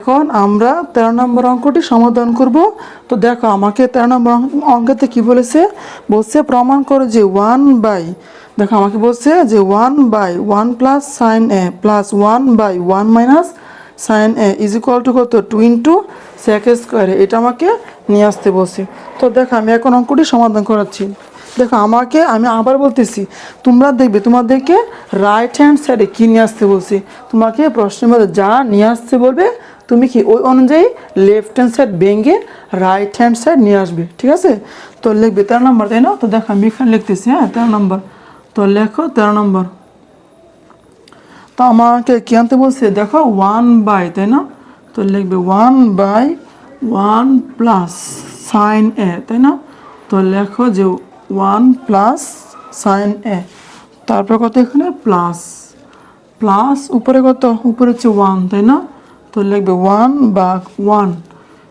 এখন আমরা 13 নম্বর অঙ্কটি সমাধান করব। তো দেখো আমাকে 13 নম্বর অঙ্কতে কি বলেছে, বলছে প্রমাণ করো যে 1 বাই, দেখো আমাকে বলছে যে 1 by 1 plus sine A plus 1 by 1 minus sine A is equal to কত 2 ইন্টু সেক স্কোয়ারে, এটা আমাকে নিয়ে আসতে বলছে। তো দেখো আমি এখন অঙ্কটি সমাধান করাচ্ছি। দেখো আমি আবার বলতেছি, তোমরা দেখবে তোমাদেরকে রাইট হ্যান্ড সাইডে কী নিয়ে আসতে বলছি। তোমাকে প্রশ্নের মধ্যে যা নিয়ে আসতে বলবে তুমি কি ওই অনুযায়ী লেফট হ্যান্ড সাইড ভেঙে রাইট হ্যান্ড সাইড নিয়ে আসবে, ঠিক আছে? তো লিখবে 13 নম্বর, তাই না? তো দেখো আমি এখানে লিখতেছি, হ্যাঁ 13 নম্বর। তো লেখো 13 নম্বর। তো আমাকে কী আনতে বলছে, দেখো 1 বাই, তাই না? তো লিখবে 1 বাই 1 প্লাস সাইন এ, তাই না? তো লেখো যে 1 প্লাস সাইন এ, তারপর কত এখানে প্লাস প্লাস উপরে কত, উপরে হচ্ছে 1, তাই না? তো লিখবে 1 বা 1,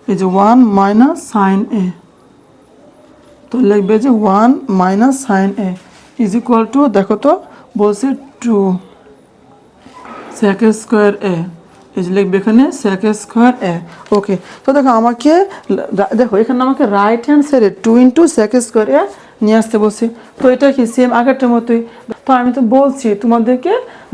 এই যে 1 মাইনাস সাইন এ, তো লিখবে যে 1 minus sine A is equal two, দেখো তো বলছে 2 সেক স্কোয়ার এ, এই যে লিখবে এখানে সেক স্কোয়ার এ। ওকে, তো দেখো আমাকে দেখো এখানে আমাকে রাইট হ্যান্ড সাইডে 2 ইন্টু সেক স্কোয়ার এ নিয়ে আসতে বলছি। তো এটা কি সেম আগেরটার মতোই। তো আমি তো বলছি তোমাদেরকে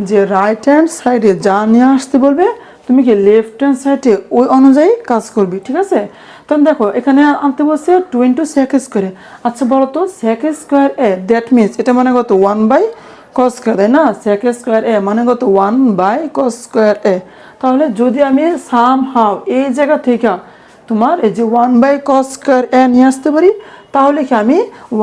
যে রাইট হ্যান্ড সাইডে যা নিয়ে আসতে বলবে তুমি কি লেফট হ্যান্ড সাইডে ওই অনুযায়ী কাজ করবি, ঠিক আছে? তখন দেখো এখানে আনতে বলছে 2 ইন্টু সেক স্কোয়ারে। আচ্ছা বলো তো sec square A, that means এটা মানে কত 1 বাই কস স্কোয়ার, তাই না? সেক স্কোয়ার এ মানে কত 1 বাই কস স্কোয়ার এ। তাহলে যদি আমি সাম হাও এই জায়গা থেকে তোমার এই যে 1 বাই কস স্কোয়ার এ নিয়ে আসতে পারি, তাহলে কি আমি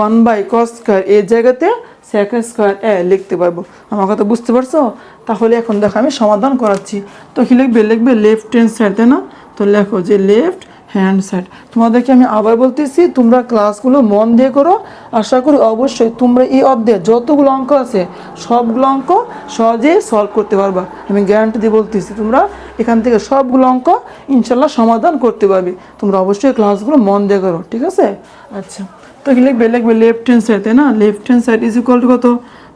1 বাই কস স্কোয়ার এই জায়গাতে সেক স্কোয়ার এ লিখতে পারবো। আমার কথা বুঝতে পারছো? তাহলে এখন দেখো আমি সমাধান করাচ্ছি। তো কি লিখবে, লিখবে লেফট হ্যান্ড সাইড, তাই না? তো লেখো যে লেফট হ্যান্ড সাইড। তোমাদেরকে আমি আবার বলতেছি তোমরা ক্লাসগুলো মন দিয়ে করো। আশা করি অবশ্যই তোমরা এই অধ্যায়ে যতগুলো অঙ্ক আছে সবগুলো অঙ্ক সহজেই সলভ করতে পারবা। আমি গ্যারান্টি দিয়ে বলতেছি তোমরা এখান থেকে সবগুলো অঙ্ক ইনশাল্লাহ সমাধান করতে পারবে। তোমরা অবশ্যই ক্লাসগুলো মন দিয়ে করো, ঠিক আছে? আচ্ছা, তো কি লিখবে, লিখবে লেফট হ্যান্ড সাইড, তাই না? Left hand side is equal to কত?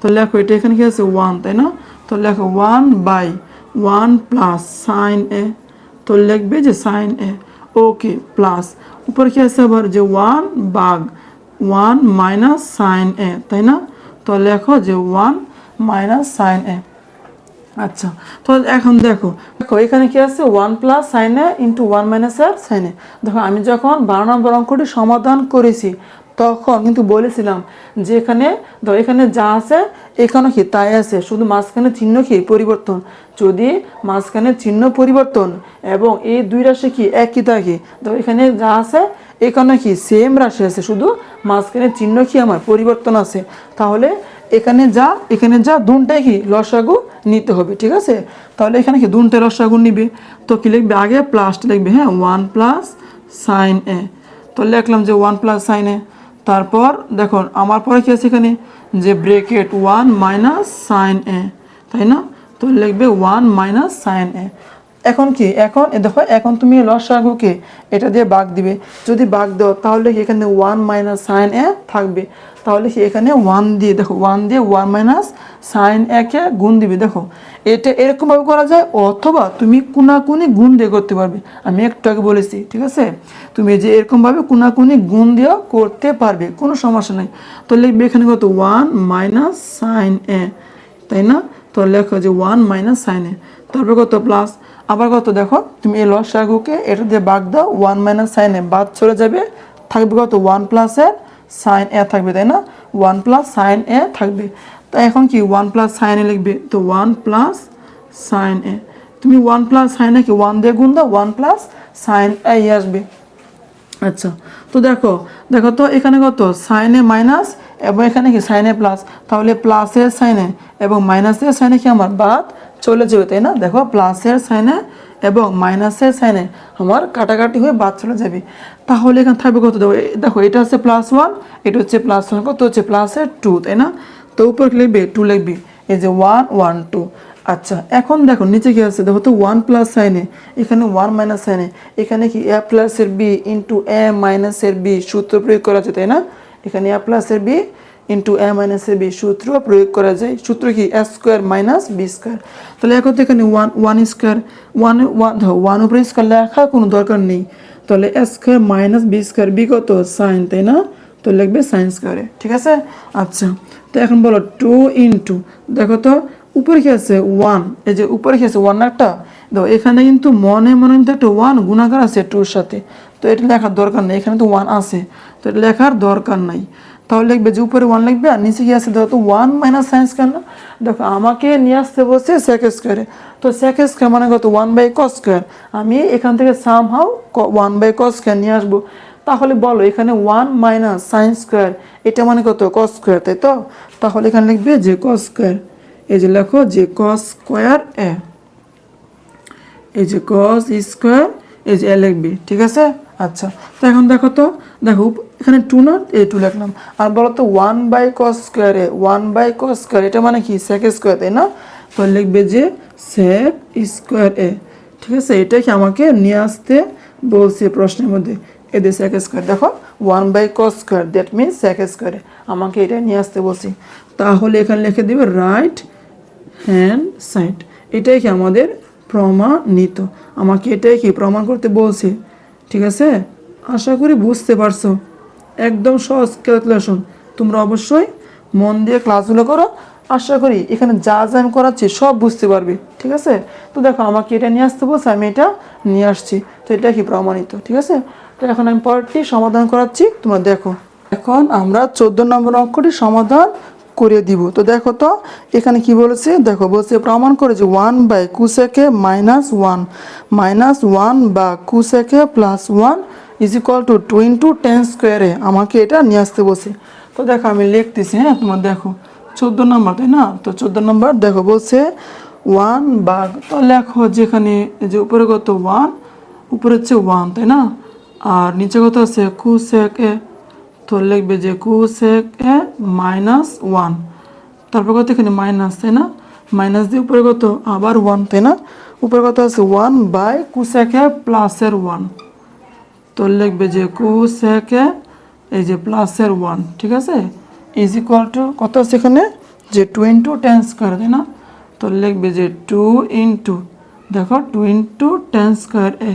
তো লেখো এটা এখানে কি আছে 1, তাই না? তো লেখো 1 বাই 1 প্লাস সাইন এ, তো লিখবে যে সাইন এ, ওকে, প্লাস উপরে কি আছে আবার যে 1 ভাগ 1 মাইনাস সাইন এ, তাই না? তো লেখো যে 1 মাইনাস সাইন এ। আচ্ছা, তো এখন দেখো দেখো এখানে কি আছে 1 প্লাস সাইন এ ইন্টু 1 মাইনাস আর সাইন এ। দেখো আমি যখন 12 নম্বর অঙ্কটি সমাধান করেছি তখন কিন্তু বলেছিলাম যে এখানে ধরো এখানে যা আছে এখানে কি তাই আছে, শুধু মাঝখানে চিহ্ন কি পরিবর্তন। যদি মাঝখানে চিহ্ন পরিবর্তন এবং এই দুই রাশি কি একই থাকে, তো এখানে যা আছে এখানে কি সেম রাশি আছে, শুধু মাঝখানে চিহ্ন কি আমার পরিবর্তন আছে। তাহলে এখানে যা দুনটাই কি লসাগু নিতে হবে, ঠিক আছে? তাহলে এখানে কি দুনটাই লসাগু নিবে। তো কি লিখবে, আগে প্লাসটা লিখবে, হ্যাঁ 1 প্লাস সাইন এ। তো লিখলাম যে 1 প্লাস সাইন এ, তারপর দেখো আমার পরে কি আছে এখানে যে ব্রেকেট 1 মাইনাস সাইন এ, তাই না? তো লিখবে 1 মাইনাস সাইন এ। এখন কি, এখন দেখো এখন তুমি লসাগুকে এটা দিয়ে ভাগ দিবে। যদি ভাগ দাও তাহলে কি এখানে 1 মাইনাস সাইন এ থাকবে। তাহলে কি এখানে 1 দিয়ে দেখো 1 দিয়ে 1 মাইনাস সাইন এ কে গুণ দিবে। দেখো এটা এরকমভাবে করা যায়, অথবা তুমি কোনাকুনি গুণ দিয়ে করতে পারবে। আমি একটু আগে বলেছি, ঠিক আছে? তুমি যে এরকমভাবে কোনাকুনি গুণ দিয়েও করতে পারবে, কোনো সমস্যা নেই। তো লিখবে এখানে কত 1 মাইনাস সাইন এ, তাই না? তো লেখো যে 1 মাইনাস সাইন এ, তারপর কত প্লাস আবার কত, দেখো তুমি এই লসাগুকে এটা দিয়ে ভাগ দাও, 1 মাইনাস সাইন এ বাদ চলে যাবে, থাকবে কত 1 প্লাস এ সাইন এ থাকবে, তাই না? 1 প্লাস সাইন এ থাকবে। তো এখন কি 1 প্লাস সাইন এ লিখবে, তো 1 প্লাস সাইন এ, তুমি 1 প্লাস সাইন এ কি 1 দিয়ে গুণ দাও, 1 প্লাস সাইন এ আসবে। আচ্ছা, তো দেখো দেখো তো এখানে কত সাইনে মাইনাস এবং এখানে কি সাইনে প্লাস, তাহলে প্লাসের সাইনে এবং মাইনাসের সাইনে কি আমার বাদ চলে যাবে, তাই না? দেখো প্লাসের সাইনে এবং মাইনাসের সাইনে আমার কাটাকাটি হয়ে বাদ চলে যাবে। তাহলে এখানে থাকবে কত, দেখো এটা হচ্ছে +1, এটা হচ্ছে +1, কত হচ্ছে প্লাসের 2, তাই না? তো উপর লিখবে 2 লিখবি, এই যে 1 1 2। আচ্ছা, এখন দেখো নিচে কি আছে, দেখো তো 1 প্লাস সাইনে, এখানে 1 মাইনাস সাইনে, এখানে কি এ প্লাসের বি ইন্টু এ মাইনাসের বি সূত্র প্রয়োগ করা আছে, তাই না? এখানে এ প্লাসের B into A minus A B সূত্র প্রয়োগ করা যায়। সূত্র কি A square minus B square. তাহলে এখন তো এখানে ওয়ান স্কোয়ার ওয়ান উপরে স্কোয়ার লেখা কোনো দরকার নেই। তাহলে A square minus B square B কত সাইন, তাই না? তো লিখবে সাইন স্কোয়ারে, ঠিক আছে। আচ্ছা, তো এখন বলো টু ইন্টু, দেখো তো উপরে কি আছে ওয়ান, এই যে উপরে কি আছে ওয়ান একটা, দেখো এখানে কিন্তু মনে মনে কিন্তু একটা ওয়ান গুণাকার আছে টুর সাথে, তো এটা লেখার দরকার নেই, এখানে তো ওয়ান আছে, তো এটা লেখার দরকার নাই। তাহলে লিখবে যে উপরে ওয়ান লিখবে আর নিচে কি আছে দেখো তো ওয়ান মাইনাস সাইন স্কোয়ার না। দেখো আমাকে নিয়ে আসতে বলছে সেক স্কোয়ারে, তো সেক স্কোয়ার মানে কত ওয়ান বাই কস স্কোয়ার, আমি এখান থেকে somehow one by cos square নিয়ে আসবো। তাহলে বলো এখানে ওয়ান মাইনাস সাইন স্কোয়ার এটা মানে কত কস স্কোয়ার, তাই তো? তাহলে এখানে লিখবে যে কস স্কোয়ার, এই যে লেখো যে কস স্কোয়ার এ, এই যে কস স্কোয়ার এই যে এ লিখবি, ঠিক আছে। আচ্ছা, তো এখন দেখো তো, দেখো এখানে টু না এই টু লিখলাম, আর বলো তো one by cos square A, one by cos square এটা মানে কি সেক স্কোয়ার, তাই না? তো লিখবে যে সেক স্কোয়ার এ, ঠিক আছে। এটাই কি আমাকে নিয়ে আসতে বলছে প্রশ্নের মধ্যে, এদের সেক স্কোয়ার, দেখো one by cos square that means sec স্কোয়ারে আমাকে এটা নিয়ে আসতে বলছি। তাহলে এখানে লিখে দেবে রাইট হ্যান্ড সাইড, এটাই কি আমাদের প্রমাণিত, আমাকে এটাই কি প্রমাণ করতে বলছে, ঠিক আছে। আশা করি বুঝতে পারছো, একদম সহজ ক্যালকুলেশন, তোমরা অবশ্যই মন দিয়ে ক্লাসগুলো করো, আশা করি এখানে যা যা আমি করাচ্ছি সব বুঝতে পারবে, ঠিক আছে। তো দেখো আমাকে এটা নিয়ে আসতে বলছে, আমি এটা নিয়ে আসছি, তো এটা কি প্রমাণিত, ঠিক আছে। তো এখন আমি পরেরটি সমাধান করাচ্ছি, তোমরা দেখো। এখন আমরা 14 নম্বর অঙ্কটি সমাধান করে দিব। তো দেখো তো এখানে কি বলেছে, দেখো বলছে প্রমাণ করে যে ওয়ান বাই কুসেকে মাইনাস ওয়ান বা কুসেকে plus one is equal to two into tan স্কোয়ারে আমাকে এটা নিয়ে আসতে বলছে। তো দেখো আমি লিখতেছি, হ্যাঁ তোমার দেখো 14 নম্বর, তাই না? তো 14 নম্বর দেখো বলছে ওয়ান বা, তো লেখো যেখানে যে উপরে কত ওয়ান, উপরে হচ্ছে ওয়ান, তাই না? আর নিচে কত আছে কুসেক এ, তো লিখবে যে কুসেক এ মাইনাস ওয়ান, তারপর কত এখানে মাইনাস, তাই না? মাইনাস দিয়ে উপরে কত আবার ওয়ান, তাই না? উপরে কত আছে ওয়ান বাই কুসেক এ প্লাসের ওয়ান, তো লিখবে যে কুসেক এ এই যে প্লাসের ওয়ান, ঠিক আছে, ইজ ইকুয়াল টু কত আছে এখানে যে টু ইন্টু টেন স্কোয়ার, তাই না? তো লিখবে যে টু ইন্টু, দেখো টু ইন্টু টেন স্কোয়ার এ,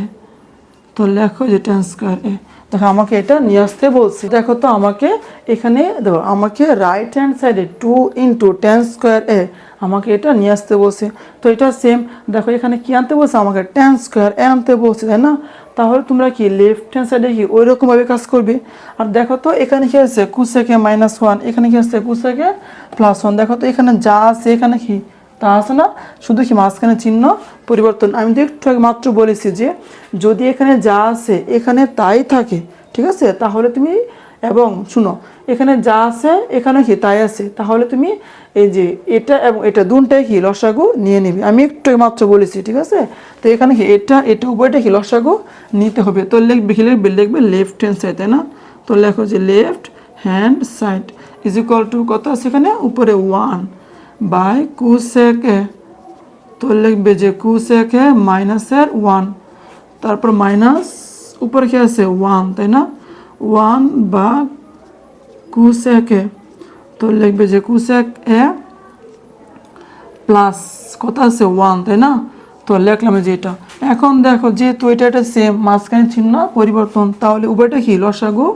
তো লেখো যে টেন স্কোয়ার এ, দেখো আমাকে এটা নিয়ে আসতে বলছে। দেখো তো আমাকে এখানে দেখো আমাকে রাইট হ্যান্ড সাইডে টু ইন্টু টেন স্কোয়ার এ আমাকে এটা নিয়ে আসতে বলছে। তো এটা সেম, দেখো এখানে কি আনতে বলছে আমাকে টেন স্কোয়ার এ আনতে বলছে, তাই না? তাহলে তোমরা কি লেফট হ্যান্ড সাইডে কি ওই রকমভাবে কাজ করবে। আর দেখো তো এখানে কি আছে কুসেকে মাইনাস ওয়ান, এখানে কি আছে কুসেকে প্লাস ওয়ান, দেখো তো এখানে যা আছে এখানে কি তা আছে না, শুধু কি মাঝখানে চিহ্ন পরিবর্তন। আমি তো একটু আগে মাত্র বলেছি যে যদি এখানে যা আছে এখানে তাই থাকে, ঠিক আছে, তাহলে তুমি, এবং শুনো এখানে যা আছে এখানে কি তাই আছে, তাহলে তুমি এই যে এটা এবং এটা দুটাই কি লসাগু নিয়ে নিবে, আমি একটু মাত্র বলেছি, ঠিক আছে। তো এখানে কি এটা এটা উভয়টা কি লসাগু নিতে হবে। তো লিখবে কি লিখবে লেফট হ্যান্ড সাইড, তাই না? তো লেখো যে left hand side is equal to কত আছে এখানে উপরে ওয়ান বাই কুসেকে, তো লিখবে যে কুসেকে মাইনাসের ওয়ান, তারপর মাইনাস উপরে কি আছে ওয়ান, তাই না? ওয়ান বা কুসেকে, তো লিখবে যে কুসেক এ প্লাস কত আছে ওয়ান, তাই না? তো লিখলাম যে এটা। এখন দেখো যেহেতু এটা একটা সেম মাঝখানে চিহ্ন পরিবর্তন, তাহলে উভয়টা কি লসাগু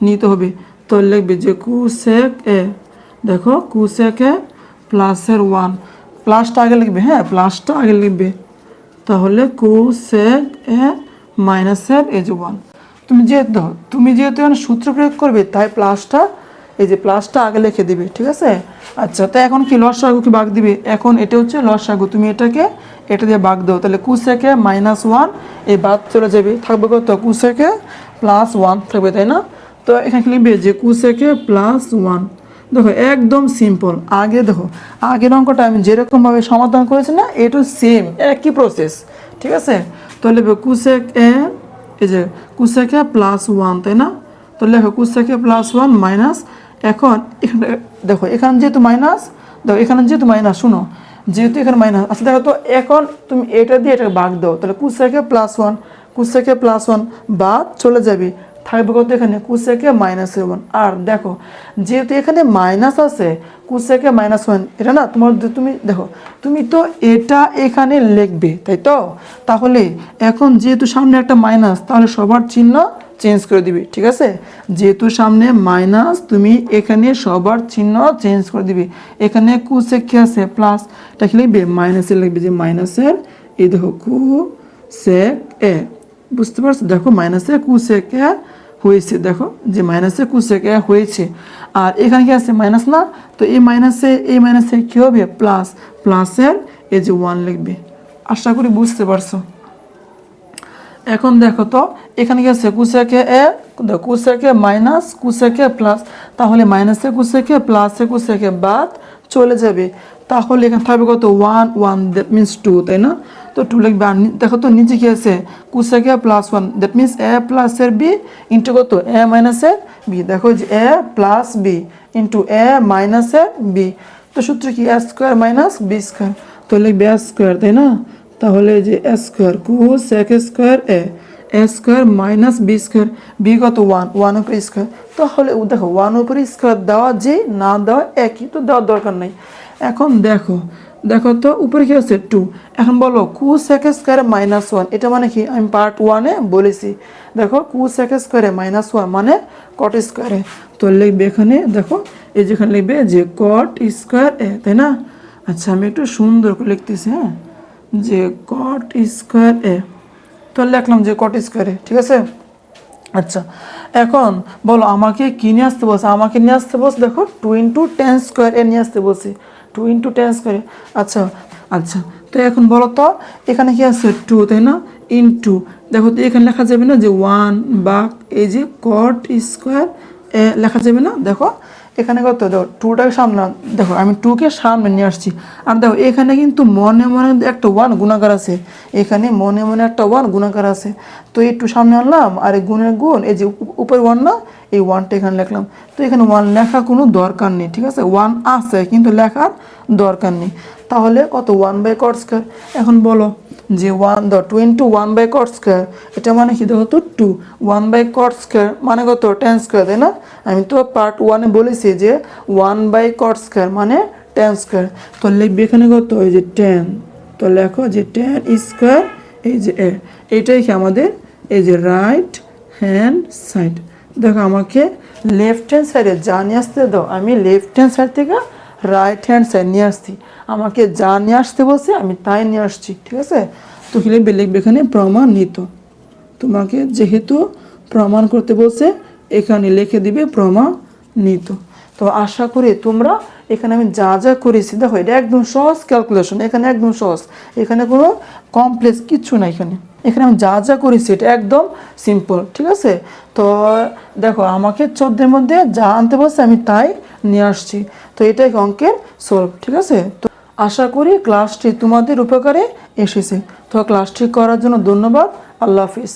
নিতে হবে। তো লিখবে যে কুসেক এ, দেখো কুসেক এ প্লাসের ওয়ান, প্লাসটা আগে লিখবে, হ্যাঁ প্লাসটা আগে লিখবে, তাহলে কুসেক এ মাইনাসের এই যে ওয়ান। তুমি যেহেতু এখানে সূত্র প্রয়োগ করবে তাই প্লাসটা এই যে প্লাসটা আগে লিখে দিবে, ঠিক আছে। আচ্ছা, তো এখন কি লসাগু কি ভাগ দিবে, এখন এটা হচ্ছে লসাগু, তুমি এটাকে এটা দিয়ে ভাগ দাও, তাহলে কুসেকে মাইনাস ওয়ান এই বাদ চলে যাবে, থাকবে কত কুসেকে প্লাস ওয়ান থাকবে, তাই না? তো এখানে লিখবে যে কুসেকে প্লাস ওয়ান। দেখো একদম সিম্পল, আগে দেখো আগের অঙ্কটা আমি যেরকমভাবে সমাধান করেছি না, এটা সেম একই প্রসেস, ঠিক আছে। তো লিখবে কুসেক এ এই যে কুসেকে প্লাস ওয়ান, তাই না? তো লেখো কুসেকে প্লাস ওয়ান মাইনাস, এখন এখানে দেখো এখানে যেহেতু মাইনাস, দেখো এখানে যেহেতু মাইনাস, শুনো যেহেতু এখানে মাইনাস, আচ্ছা দেখো তো এখন তুমি এটা দিয়ে এটা ভাগ দাও, তাহলে কুসেকে প্লাস ওয়ান বাদ চলে যাবে, থাকবে কত এখানে কোসেকে -1। আর দেখো যেহেতু এখানে মাইনাস আছে কোসেকে -1, এটা না তোমার তুমি দেখো তুমি তো এটা এখানে লিখবে তাই তো, তাহলে এখন যেহেতু সামনে একটা মাইনাস তাহলে সবার চিহ্ন চেঞ্জ করে দিবি, ঠিক আছে। যেহেতু সামনে মাইনাস তুমি এখানে সবার চিহ্ন চেঞ্জ করে দিবি। এখানে কোসেক কি আছে প্লাস, এটা কি লিখবে মাইনাসে লিখবে, যে মাইনাসের এই দেখো কোসেক এ, বুঝতে পারছো, দেখো মাইনাসে কোসেক এ হয়েছে, দেখো যে মাইনাসে কোসেক এ হয়েছে। আর এখানে কি আছে মাইনাস না, তো এই মাইনাসে কি হবে প্লাস, প্লাসের এই যে 1 লিখবে। আশা করি বুঝতে পারছো। এখন দেখো তো এখানে কি আছে কোসেকে এ, কোসেকে মাইনাস কোসেকে প্লাস, তাহলে মাইনাসে কোসেকে প্লাসে কোসেকে বাদ চলে যাবে, তাহলে এখানে থাকবে কত 1 1, দ্যাট মিনস 2, তাই না। তো 2 লিখবে। আর দেখো তো নিচে কি আছে কোসেকে +1, দ্যাট মিনস এ প্লাসের বি ইন্টু কত এ মাইনাসের বি, দেখো যে A plus B into A মাইনাসের বি। তো সূত্র কি A square minus B square, তো লিখবে এ স্কোয়ার, তাই না। তাহলে যে A square cosec square A, A square minus B square, B কত 1 1 উপরে স্কোয়ার, তাহলে দেখো 1 উপরে স্কোয়ার দেওয়া যে না দেওয়া একই, তো দেওয়ার দরকার নেই। এখন দেখো তো উপরে কি আছে 2, এখন বলো কোসেক স্কোয়ার -1, এটা মানে কি আমি পার্ট 1-এ বলেছি। দেখো কোসেক স্কোয়ারে -1 মানে কট স্কোয়ারে, তো লিখবে এখানে দেখো এই যেখানে লিখবে যে কট স্কোয়ার এ, তাই না। আচ্ছা আমি একটু সুন্দর করে লিখতেছি, হ্যাঁ, যে কট স্কোয়ার এ, তো লিখলাম যে কট স্কোয়ারে, ঠিক আছে। আচ্ছা এখন বলো আমাকে কি নিয়ে আসতে বলছে, আমাকে নিয়ে আসতে বলছে দেখো 2 × tan স্কোয়ার এ নিয়ে আসতে বলছে, 2 × tan স্কোয়ার। আচ্ছা আচ্ছা তো এখন বলো তো এখানে কি আছে 2, তাই না, ইন্টু দেখো তো এখানে লেখা যাবে না যে 1 বা এই যে কট স্কোয়ার এ লেখা যাবে না, দেখো এখানে কত দেখো 2টাকে সামনে, দেখো আমি 2কে সামনে নিয়ে আসছি। আর দেখো এখানে কিন্তু মনে মনে একটা 1 গুণাকার আছে, এখানে মনে মনে একটা 1 গুণাকার আছে, তো এই 2 সামনে আনলাম আর এই গুণের গুণ এই যে উপরে 1 না, এই 1টা এখানে লিখলাম। তো এখানে 1 লেখা কোনো দরকার নেই, ঠিক আছে, 1 আছে কিন্তু লেখার দরকার নেই। তাহলে কত 1/cot স্কোয়ার। এখন বলো যে 2 × 1/cot স্কোয়ার, এটা মানে কি দেখো তো 2, 1/cot স্কোয়ার মানে কত tan স্কোয়ার, তাই না। আমি তো পার্ট 1-এ বলেছি যে 1/cot স্কোয়ার মানে tan স্কোয়ার, তো লিখবে এখানে কত এই যে 10, তো লেখো যে tan স্কোয়ার এই যে এ, এইটাই কি আমাদের এই যে রাইট হ্যান্ড সাইড। দেখো আমাকে লেফট হ্যান্ড সাইডে যা নিয়ে আসতে দাও, আমি লেফট হ্যান্ড সাইড থেকে রাইট হ্যান্ড সাইড নিয়ে আসছি, আমাকে যা নিয়ে আসতে বলছে আমি তাই নিয়ে আসছি, ঠিক আছে। তো কি লিখবে এখানে প্রমাণিত, তোমাকে যেহেতু প্রমাণ করতে বলছে এখানে লিখে দিবে প্রমাণিত। তো আশা করি তোমরা এখানে আমি যা যা করেছি দেখো এটা একদম সহজ ক্যালকুলেশন, এখানে একদম সহজ, এখানে কোনো কমপ্লেক্স কিচ্ছু না, এখানে আমি যা যা করেছি এটা একদম সিম্পল, ঠিক আছে। তো দেখো আমাকে 14-এর মধ্যে যা আনতে বলছে আমি তাই নিয়ে আসছি, তো এটাই অঙ্কের সলভ, ঠিক আছে। তো আশা করি ক্লাসটি তোমাদের উপকারে এসেছে। তো ক্লাসটি করার জন্য ধন্যবাদ, আল্লাহ হাফিজ।